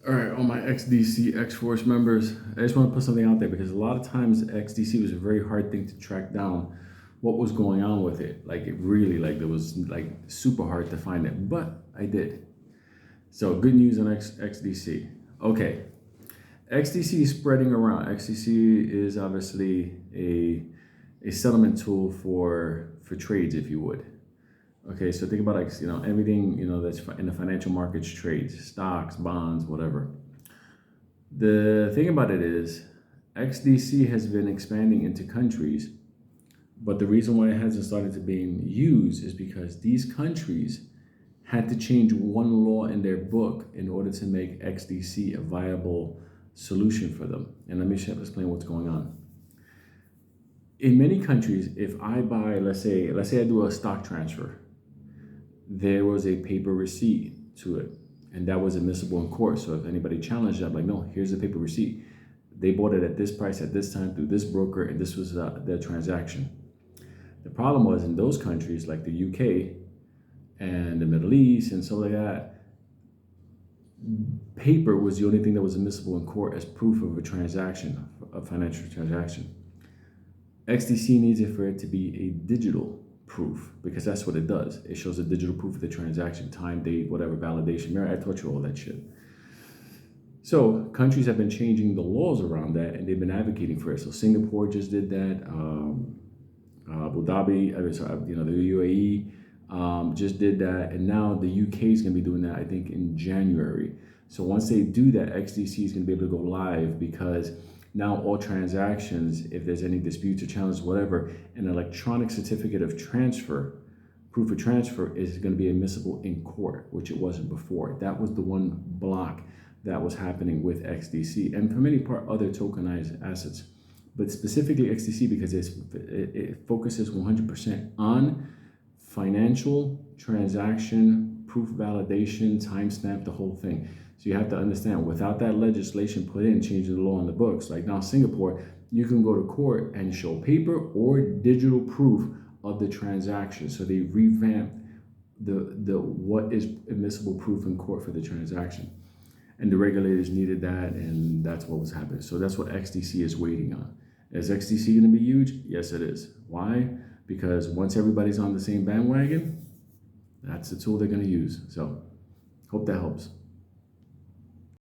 All right, all my XDC X-Force members, I just want to put something out there because a lot of times XDC was a very hard thing to track down what was going on with it. Like it really, like it was like super hard to find it, but I did. So good news on XDC. Okay, XDC is spreading around. XDC is obviously a settlement tool for trades, if you would. Okay, so think about like everything that's in the financial markets trades, stocks, bonds, whatever. The thing about it is, XDC has been expanding into countries, but the reason why it hasn't started to being used is because these countries had to change one law in their book in order to make XDC a viable solution for them. And let me explain what's going on. In many countries, if I buy, let's say I do a stock transfer, there was a paper receipt to it, and that was admissible in court. So if anybody challenged it, I'm like, no, here's the paper receipt. They bought it at this price at this time through this broker, and this was their transaction. The problem was in those countries like the UK and the Middle East and stuff like that, paper was the only thing that was admissible in court as proof of a transaction, a financial transaction. XDC needs it for it to be a digital proof, because that's what it does. It shows a digital proof of the transaction, time, date, whatever, validation. Remember, I taught you all that shit. So countries have been changing the laws around that, and they've been advocating for it. So Singapore just did that. Abu Dhabi, the UAE just did that, and now the UK is going to be doing that, I think, in January. So once they do that, XDC is going to be able to go live, because now all transactions, if there's any disputes or challenges, whatever, an electronic certificate of transfer, proof of transfer, is going to be admissible in court, which it wasn't before. That was the one block that was happening with XDC, and for many other tokenized assets. But specifically XDC, because it focuses 100% on financial transaction, proof validation, timestamp, the whole thing. So you have to understand, without that legislation put in, changing the law in the books, like now Singapore, you can go to court and show paper or digital proof of the transaction. So they revamped the what is admissible proof in court for the transaction. And the regulators needed that, and that's what was happening. So that's what XDC is waiting on. Is XDC going to be huge? Yes, it is. Why? Because once everybody's on the same bandwagon, that's the tool they're going to use. So hope that helps.